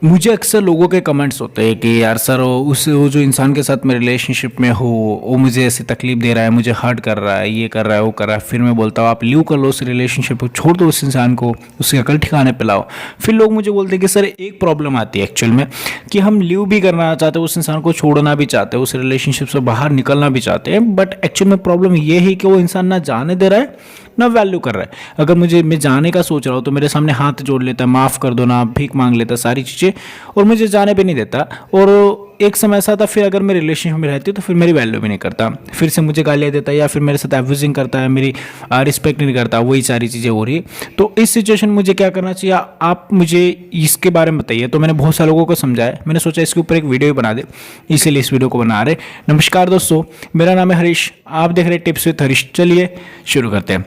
मुझे अक्सर लोगों के कमेंट्स होते हैं कि यार सर वो जो इंसान के साथ मैं रिलेशनशिप में हूँ वो मुझे ऐसी तकलीफ दे रहा है, मुझे हर्ट कर रहा है, ये कर रहा है, वो कर रहा है। फिर मैं बोलता हूँ आप लीव कर लो उस रिलेशनशिप को, छोड़ दो उस इंसान को, उसकी अकल ठिकाने पे लाओ। फिर लोग मुझे बोलते हैं कि सर एक प्रॉब्लम आती है एक्चुअल में कि हम लीव भी करना चाहते हैं, उस इंसान को छोड़ना भी चाहते हैं, उस रिलेशनशिप से बाहर निकलना भी चाहते हैं, बट एक्चुअल में प्रॉब्लम ये है कि वो इंसान ना जाने दे रहा है ना वैल्यू कर रहा है। अगर मैं जाने का सोच रहा हूँ तो मेरे सामने हाथ जोड़ लेता है, माफ़ कर दो ना, भीख मांग लेता है, सारी चीज़ें, और मुझे जाने पे नहीं देता। और एक समय ऐसा था फिर अगर मैं रिलेशनशिप में रहती तो फिर मेरी वैल्यू भी नहीं करता, फिर से मुझे गालियाँ देता है या फिर मेरे साथ एब्यूजिंग करता है, मेरी रिस्पेक्ट नहीं करता, वही सारी चीज़ें हो रही है। तो इस सिचुएशन मुझे क्या करना चाहिए, आप मुझे इसके बारे में बताइए। तो मैंने बहुत सारे लोगों को समझाया, मैंने सोचा इसके ऊपर एक वीडियो बना दे, इसीलिए इस वीडियो को बना रहे। नमस्कार दोस्तों, मेरा नाम है हरीश, आप देख रहे हैं टिप्स विद हरीश। चलिए शुरू करते हैं।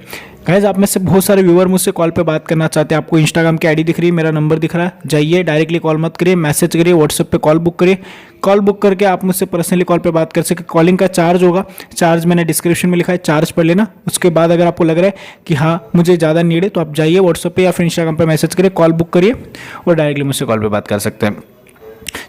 गाइस, आप में से बहुत सारे व्यूअर मुझसे कॉल पे बात करना चाहते हैं। आपको इंस्टाग्राम की आईडी दिख रही है, मेरा नंबर दिख रहा है, जाइए डायरेक्टली कॉल मत करिए, मैसेज करिए, व्हाट्सएप पे कॉल बुक करिए। कॉल बुक करके आप मुझसे पर्सनली कॉल पे बात कर सके। कॉलिंग का चार्ज होगा, चार्ज मैंने डिस्क्रिप्शन में लिखा है, चार्ज पढ़ लेना। उसके बाद अगर आपको लग रहा है कि हाँ मुझे ज़्यादा नीड है तो आप जाइए व्हाट्सएप पे या फिर इंस्टाग्राम पे मैसेज करिए, कॉल बुक करिए और डायरेक्टली मुझसे कॉल पर बात कर सकते हैं।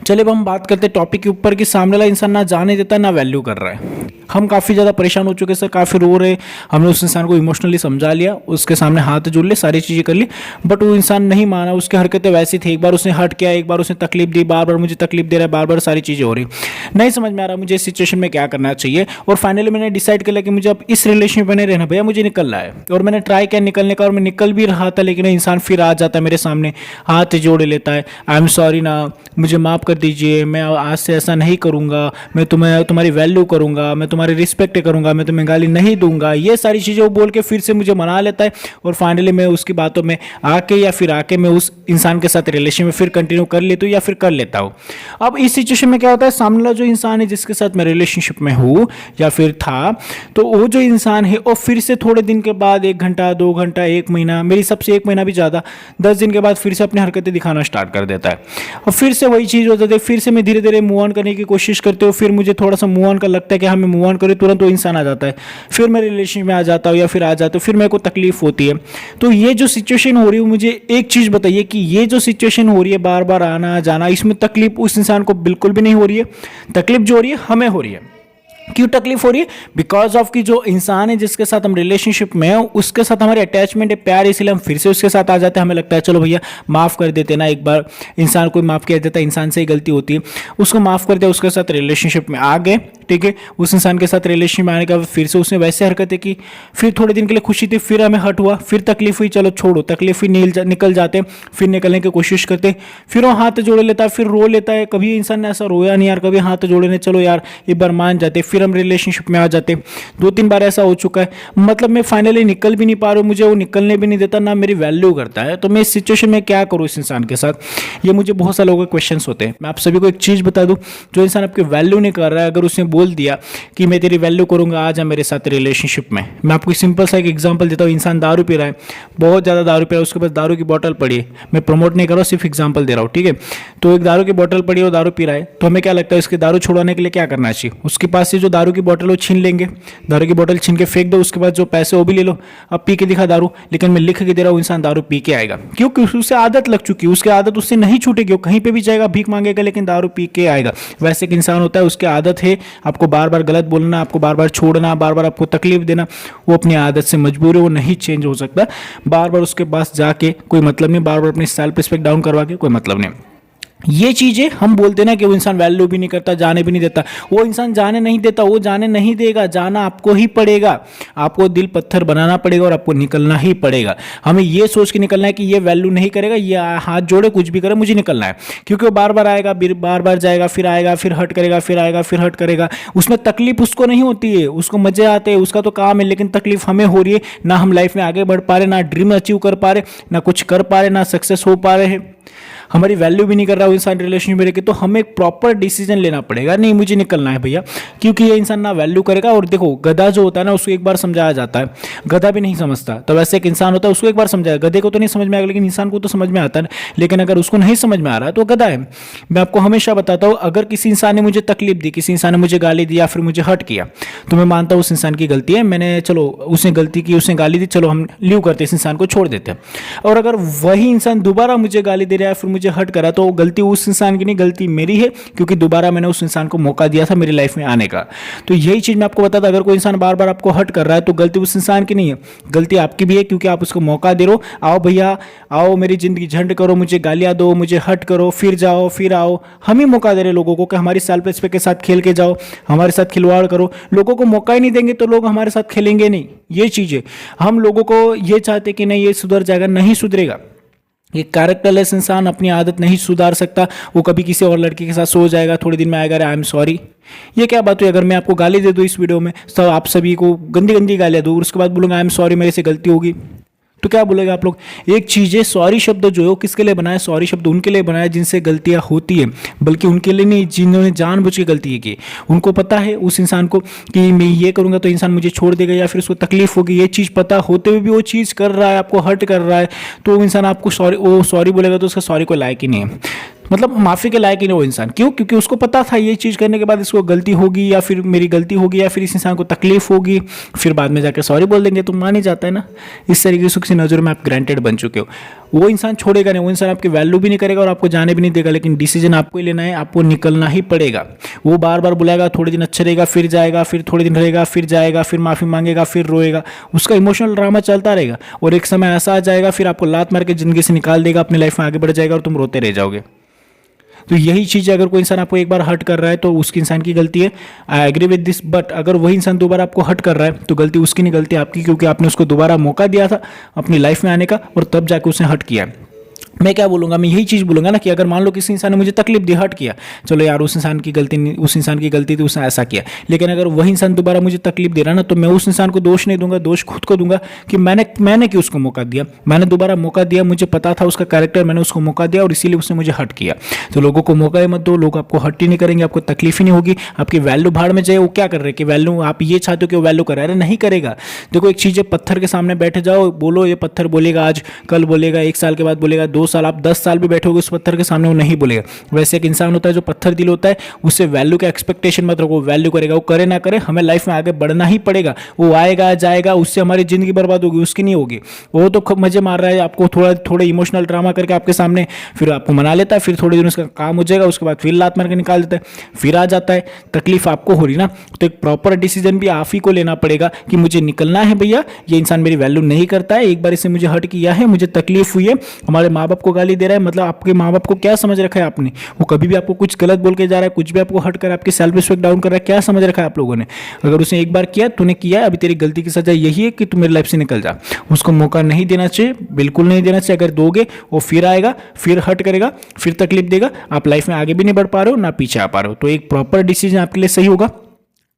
चलिए अब हम बात करते हैं टॉपिक के ऊपर कि सामने वाला इंसान ना जाने देता ना वैल्यू कर रहा है। हम काफ़ी ज़्यादा परेशान हो चुके सर, काफ़ी रो रहे, हमने उस इंसान को इमोशनली समझा लिया, उसके सामने हाथ जोड़ लिए, सारी चीज़ें कर ली, बट वो इंसान नहीं माना, उसकी हरकतें वैसी थी। एक बार उसने हट किया, एक बार उसने तकलीफ दी, बार बार मुझे तकलीफ दे रहा है, बार बार सारी चीज़ें हो रही, नहीं समझ में आ रहा मुझे इस सिचुएशन में क्या करना चाहिए। और फाइनली मैंने डिसाइड कर लिया कि मुझे अब इस रिलेशनशिप में नहीं रहना भैया, मुझे निकलना है। और मैंने ट्राई किया निकलने का और मैं निकल भी रहा था, लेकिन इंसान फिर आ जाता है मेरे सामने, हाथ जोड़ लेता है, आई एम सॉरी ना, मुझे माफ़ कर दीजिए, मैं आज से ऐसा नहीं करूँगा, मैं तुम्हारी वैल्यू करूँगा, मैं तुम्हारी रिस्पेक्ट करूँगा, मैं तुम्हें गाली नहीं दूंगा, ये सारी चीज़ें वो बोल के फिर से मुझे मना लेता है। और फाइनली मैं उसकी बातों में आके मैं उस इंसान के साथ रिलेशन में फिर कंटिन्यू कर लेती हूँ या फिर कर लेता हूँ। अब इस सिचुएशन में क्या होता है, सामने वाला जो इंसान है जिसके साथ मैं रिलेशनशिप में हूँ या फिर था, तो वो जो इंसान है वो फिर से थोड़े दिन के बाद, 1 घंटा 2 घंटा 1 महीना, मेरी सबसे 1 महीना भी ज़्यादा, 10 दिन के बाद फिर से अपनी हरकतें दिखाना स्टार्ट कर देता है। और फिर से वही चीज़ हो जाती है, फिर से मैं धीरे धीरे मूव ऑन करने की कोशिश करते हो, फिर मुझे थोड़ा सा मूव ऑन का लगता है कि हमें मूव ऑन करें, तुरंत वो इंसान आ जाता है, फिर मैं रिलेशनशिप में आ जाता हूँ या फिर आ जाता हूँ, फिर मेरे को तकलीफ होती है। तो ये जो सिचुएशन हो रही है, मुझे एक चीज़ बताइए कि ये जो सिचुएशन हो रही है, बार बार आना जाना, इसमें तकलीफ उस इंसान को बिल्कुल भी नहीं हो रही है, तकलीफ जो हो रही है हमें हो रही है। क्यों तकलीफ हो रही है? बिकॉज ऑफ कि जो इंसान है जिसके साथ हम रिलेशनशिप में है उसके साथ हमारी अटैचमेंट है, प्यार है, इसलिए हम फिर से उसके साथ आ जाते हैं। हमें लगता है चलो भैया माफ़ कर देते ना, एक बार इंसान को माफ़ किया जाता है, इंसान से ही गलती होती है, उसको माफ़ कर दिया, उसके साथ रिलेशनशिप में आ गए, ठीक है। उस इंसान के साथ रिलेशनशिप में आने के बाद फिर से उसने वैसे हरकतें की, फिर थोड़े दिन के लिए खुशी थी, फिर हमें हर्ट हुआ, फिर तकलीफ हुई, चलो छोड़ो, तकलीफ हुई, निकल जाते, फिर निकलने की कोशिश करते, फिर वो हाथ जोड़ लेता है, फिर रो लेता है। कभी इंसान ने ऐसा रोया नहीं यार, कभी हाथ जोड़े, चलो यार एक बार मान जाते, फिर हम रिलेशनशिप में आ जाते। 2-3 बार ऐसा हो चुका है, मतलब मैं फाइनली निकल भी नहीं पा रहा हूँ, मुझे वो निकलने भी नहीं देता, ना मेरी वैल्यू करता है। तो मैं इस सिचुएशन में क्या करूँ इस इंसान के साथ, ये मुझे बहुत सारे लोगों के क्वेश्चंस होते हैं। मैं आप सभी को एक चीज़ बता दूं, जो इंसान आपकी वैल्यू नहीं कर रहा है, अगर उसने बोल दिया कि मैं तेरी वैल्यू करूंगा, आ जा मेरे साथ रिलेशनशिप में। मैं आपको सिंपल सा एक एग्जांपल देता हूँ। इंसान दारू पी रहा है, बहुत ज़्यादा दारू पी रहा है, उसके पास दारू की बोतल पड़ी है, मैं प्रमोट नहीं कर रहा हूँ, सिर्फ एग्जाम्पल दे रहा हूँ, ठीक है। तो एक दारू की बोतल पड़ी है, वो दारू पी रहा है, तो हमें क्या लगता है उसकी दारू छुड़वाने के लिए क्या करना चाहिए, उसके पास से जो दारू की बोतल वो छीन लेंगे, दारू की बोतल छीन के फेंक दो, उसके बाद जो पैसे वो भी ले लो, अब पी के दिखा दारू। लेकिन मैं लिख के दे रहा हूँ इंसान दारू पी के आएगा, क्योंकि उसे आदत लग चुकी है, उसकी आदत उससे नहीं छूटेगी, कहीं पे भी जाएगा भीख मांगेगा लेकिन दारू पी के आएगा। वैसे एक इंसान होता है, उसकी आदत है आपको बार बार गलत बोलना, आपको बार बार छोड़ना, बार बार आपको तकलीफ देना, वो अपनी आदत से मजबूर है, वो नहीं चेंज हो सकता। बार बार उसके पास जाके कोई मतलब नहीं, बार बार अपनी सेल्फ रिस्पेक्ट डाउन करवा के कोई मतलब नहीं। ये चीज़ें हम बोलते हैं ना कि वो इंसान वैल्यू भी नहीं करता, जाने भी नहीं देता, वो इंसान जाने नहीं देता, वो जाने नहीं देगा, जाना आपको ही पड़ेगा, आपको दिल पत्थर बनाना पड़ेगा और आपको निकलना ही पड़ेगा। हमें ये सोच के निकलना है कि ये वैल्यू नहीं करेगा, ये हाथ जोड़े कुछ भी करे, मुझे निकलना है, क्योंकि वो बार बार आएगा, बार बार जाएगा, फिर आएगा, फिर हट करेगा, फिर आएगा, फिर हट करेगा। उसमें तकलीफ उसको नहीं होती है, उसको मजे आते हैं, उसका तो काम है, लेकिन तकलीफ हमें हो रही है। ना हम लाइफ में आगे बढ़ पा रहे, ना ड्रीम अचीव कर पा रहे, ना कुछ कर पा रहे, ना सक्सेस हो पा रहे हैं, हमारी वैल्यू भी नहीं कर रहा वो इंसान रिलेशनशिप में रह के। तो हमें एक प्रॉपर डिसीजन लेना पड़ेगा, नहीं मुझे निकलना है भैया, क्योंकि ये इंसान ना वैल्यू करेगा। और देखो गधा जो होता है ना, उसको एक बार समझाया जाता है, गधा भी नहीं समझता, तो वैसे एक इंसान होता है, उसको एक बार समझाया, गधे को तो नहीं समझ में आएगा लेकिन इंसान को तो समझ में आता है। लेकिन अगर उसको नहीं समझ में आ रहा है तो गधा है। मैं आपको हमेशा बताता हूँ, अगर किसी इंसान ने मुझे तकलीफ दी, किसी इंसान ने मुझे गाली दी या फिर मुझे हर्ट किया, तो मैं मानता हूँ उस इंसान की गलती है, मैंने चलो उसने गलती की, उसने गाली दी, चलो हम लीव करते, इस इंसान को छोड़ देते हैं। और अगर वही इंसान दोबारा मुझे गाली दे रहा है, फिर मुझे मुझे हर्ट करा तो गलती उस इंसान की नहीं, गलती मेरी है, क्योंकि दोबारा मैंने उस इंसान को मौका दिया था मेरी लाइफ में आने का। तो यही चीज़ मैं आपको बताता, अगर कोई इंसान बार बार आपको हर्ट कर रहा है तो गलती उस इंसान की नहीं है, गलती आपकी भी है, क्योंकि आप उसको मौका दे रहे हो। आओ भैया आओ, मेरी ज़िंदगी झंड करो, मुझे गालियाँ दो, मुझे हर्ट करो, फिर जाओ फिर आओ। हम ही मौका दे रहे लोगों को कि हमारी सेल्फ रिस्पेक्ट के साथ खेल के जाओ, हमारे साथ खिलवाड़ करो। लोगों को मौका ही नहीं देंगे तो लोग हमारे साथ खेलेंगे नहीं। ये चीज़ है, हम लोगों को ये चाहते कि नहीं ये सुधर जाएगा, नहीं सुधरेगा। एक कैरेक्टरलेस इंसान अपनी आदत नहीं सुधार सकता। वो कभी किसी और लड़की के साथ सो जाएगा, थोड़े दिन में आएगा आई एम सॉरी। ये क्या बात हुई? अगर मैं आपको गाली दे दूँ इस वीडियो में, तो आप सभी को गंदी गंदी गालियाँ दूँ, उसके बाद बोलूँगा आई एम सॉरी मेरे से गलती होगी, तो क्या बोलेगा आप लोग? एक चीज़ है, सॉरी शब्द जो है वो किसके लिए बनाया? सॉरी शब्द उनके लिए बनाया जिनसे गलतियां होती है, बल्कि उनके लिए नहीं जिन्होंने जानबूझ के गलती की। उनको पता है उस इंसान को कि मैं ये करूंगा तो इंसान मुझे छोड़ देगा या फिर उसको तकलीफ होगी। ये चीज़ पता होते हुए भी वो चीज़ कर रहा है, आपको हर्ट कर रहा है, तो वो इंसान आपको सॉरी बोलेगा तो उसका सॉरी को लायक ही नहीं है, मतलब माफ़ी के लायक ही नहीं वो इंसान। क्यों? क्योंकि उसको पता था ये चीज़ करने के बाद इसको गलती होगी, या फिर मेरी गलती होगी, या फिर इस इंसान को तकलीफ होगी, फिर बाद में जाकर सॉरी बोल देंगे तो मान ही जाता है ना। इस तरीके से उसकी नज़र में आप ग्रांटेड बन चुके हो। वो इंसान छोड़ेगा नहीं, वो इंसान आपकी वैल्यू भी नहीं करेगा और आपको जाने भी नहीं देगा, लेकिन डिसीजन आपको ही लेना है, आपको निकलना ही पड़ेगा। वो बार बार बुलाएगा, थोड़े दिन अच्छा रहेगा, फिर जाएगा, फिर थोड़े दिन रहेगा, फिर जाएगा, फिर माफ़ी मांगेगा, फिर रोएगा। उसका इमोशनल ड्रामा चलता रहेगा और एक समय ऐसा आ जाएगा फिर आपको लात मार के ज़िंदगी से निकाल देगा, अपनी लाइफ में आगे बढ़ जाएगा और तुम रोते रह जाओगे। तो यही चीज़ अगर कोई इंसान आपको एक बार हर्ट कर रहा है तो उसकी इंसान की गलती है, I agree with this. But अगर वही इंसान दोबारा आपको हर्ट कर रहा है तो गलती उसकी नहीं, गलती आपकी, क्योंकि आपने उसको दोबारा मौका दिया था अपनी लाइफ में आने का और तब जाके उसने हर्ट किया। मैं क्या बोलूँगा? मैं यही चीज़ बोलूँगा ना कि अगर मान लो किसी इंसान ने मुझे तकलीफ दी, हर्ट किया, चलो यार उस इंसान की गलती नहीं, उस इंसान की गलती थी, उसने ऐसा किया। लेकिन अगर वही इंसान दोबारा मुझे तकलीफ दे रहा है ना, तो मैं उस इंसान को दोष नहीं दूंगा, दोष खुद को दूंगा कि मैंने क्यों उसको मौका दिया, मैंने दोबारा मौका दिया, मुझे पता था उसका कैरेक्टर, मैंने उसको मौका दिया और इसीलिए उसने मुझे हर्ट किया। तो लोगों को मौका ही मत दो, लोग आपको हर्ट ही नहीं करेंगे, आपको तकलीफ ही नहीं होगी, आपकी वैल्यू भाड़ में जाए। वो क्या कर रहे हैं कि वैल्यू, आप ये चाहते हो कि वो वैल्यू करे, अरे नहीं करेगा। देखो एक चीज़ है, पत्थर के सामने बैठे जाओ, बोलो ये पत्थर बोलेगा आज, कल बोलेगा, 1 साल के बाद बोलेगा, 2 साल, आप 10 साल भी बैठोगे उस पत्थर के सामने, वो नहीं बोलेगा। वैसे एक इंसान होता है जो पत्थर दिल होता है, उससे वैल्यू का एक्सपेक्टेशन मत रखो, वैल्यू करेगा, वो करे ना करे, हमें लाइफ में आगे बढ़ना ही पड़ेगा। वो आएगा जाएगा, उससे हमारी जिंदगी बर्बाद होगी, उसकी नहीं होगी। वो तो खूब मजे मार रहा है, आपको थोड़ा इमोशनल ड्रामा करके आपके सामने फिर आपको मना लेता है, फिर थोड़े दिन उसका काम हो जाएगा, उसके बाद फिर लात मार के निकाल देता है, फिर आ जाता है। तकलीफ आपको हो रही ना, तो एक प्रॉपर डिसीजन भी आप ही को लेना पड़ेगा कि मुझे निकलना है भैया, ये इंसान मेरी वैल्यू नहीं करता है, एक बार इससे मुझे हर्ट किया है, मुझे तकलीफ हुई है, हमारे माँ बाप को गाली दे रहा है, मतलब आपके माँ बाप को क्या समझ रखा है आपने? वो कभी भी आपको कुछ गलत बोल के जा रहा है, कुछ भी आपको हर्ट कर रहा है, आपकी सेल्फ रिस्पेक्ट डाउन कर रहा है, क्या समझ रखा है आप लोगों ने? अगर उसने एक बार किया, तूने किया है, अभी तेरी गलती की सजा यही है कि तू मेरी लाइफ से निकल जा। उसको मौका नहीं देना चाहिए, बिल्कुल नहीं देना चाहिए। अगर दोगे वो फिर आएगा, फिर हर्ट करेगा, फिर तकलीफ देगा, आप लाइफ में आगे भी नहीं बढ़ पा रहे हो ना पीछे आ पा रहे हो। तो एक प्रॉपर डिसीजन आपके लिए सही होगा।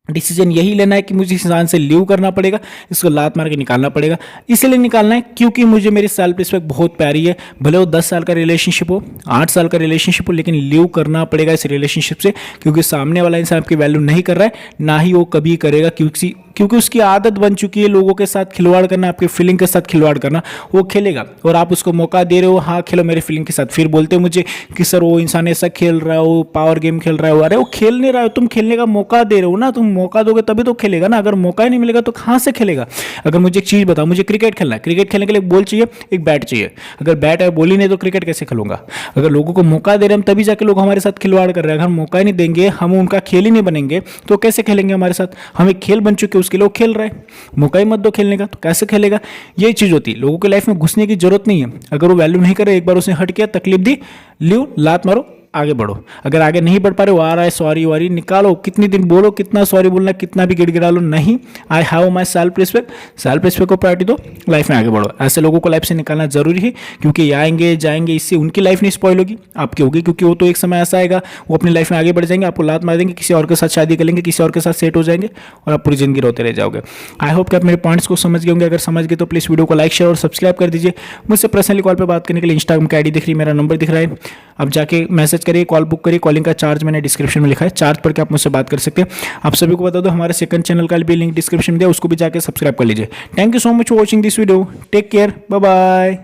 डिसीजन यही लेना है कि मुझे इस इंसान से लीव करना पड़ेगा, इसको लात मार के निकालना पड़ेगा। इसलिए निकालना है क्योंकि मुझे मेरी सेल्फ रिस्पेक्ट बहुत प्यारी है, भले वो 10 साल का रिलेशनशिप हो, 8 साल का रिलेशनशिप हो, लेकिन लीव करना पड़ेगा इस रिलेशनशिप से, क्योंकि सामने वाला इंसान आपकी वैल्यू नहीं कर रहा है, ना ही वो कभी करेगा, क्योंकि उसकी आदत बन चुकी है लोगों के साथ खिलवाड़ करना, आपके फीलिंग के साथ खिलवाड़ करना। वो खेलेगा और आप उसको मौका दे रहे हो, हाँ खेलो मेरे फीलिंग के साथ, फिर बोलते हो मुझे कि सर वो इंसान ऐसा खेल रहा हो, पावर गेम खेल रहा हो। अरे वो खेल नहीं रहा हो, तुम खेलने का मौका दे रहे हो ना, तुम मौका दोगे तभी तो खेलेगा ना, अगर मौका ही नहीं मिलेगा तो कहाँ से खेलेगा? अगर मुझे एक चीज़ बताओ, मुझे क्रिकेट खेलना है, क्रिकेट खेलने के लिए एक बॉल चाहिए, एक बैट चाहिए, अगर बैट है बॉल ही नहीं तो क्रिकेट कैसे खेलूंगा? अगर लोगों को मौका दे रहे हैं तभी जाके लोग हमारे साथ खिलवाड़ कर रहे हैं, अगर हम मौका ही नहीं देंगे, हम उनका खेल ही नहीं बनेंगे तो कैसे खेलेंगे हमारे साथ? हम एक खेल बन चुके उसके लिए वो खेल रहे हैं, मौका ही मत दो खेलने का तो कैसे खेलेगा? ये चीज़ होती है, लोगों की लाइफ में घुसने की जरूरत नहीं है। अगर वो वैल्यू नहीं करे, एक बार उसने हट किया, तकलीफ दी, लीव, लात मारो, आगे बढ़ो। अगर आगे नहीं बढ़ पा रहे हो, आ रहा है सॉरी वारी निकालो, कितनी दिन बोलो, कितना सॉरी बोलना, कितना भी गिड़गिड़ा लो, नहीं, I have my self respect को प्रायोरिटी दो, लाइफ में आगे बढ़ो। ऐसे लोगों को लाइफ से निकालना जरूरी है, क्योंकि ये आएंगे जाएंगे, इससे उनकी लाइफ नहीं स्पॉइल होगी, आपकी होगी, क्योंकि वो तो एक समय ऐसा आएगा वो अपनी लाइफ में आगे बढ़ जाएंगे, आपको लात मार देंगे, किसी और के साथ शादी कर लेंगे, किसी और के साथ सेट हो जाएंगे और आप पूरी जिंदगी रोते रह जाओगे। आई होप कि आप मेरे पॉइंट्स को समझ गए होंगे। अगर समझ गए तो प्लीज़ वीडियो को लाइक, शेयर और सब्सक्राइब कर दीजिए। मुझसे पर्सनली कॉल पर बात करने के लिए इंस्टाग्राम की आईडी दिख रही है, मेरा नंबर दिख रहा है, आप जाके मैसेज करिए, कॉल बुक करिए। कॉलिंग का चार्ज मैंने डिस्क्रिप्शन में लिखा है, चार्ज पर के आप मुझसे बात कर सकते हैं। आप सभी को बता दो हमारे सेकंड चैनल का भी लिंक डिस्क्रिप्शन में दिया, उसको भी जाके सब्सक्राइब कर लीजिए। Thank you so much for watching this video, take care, bye bye.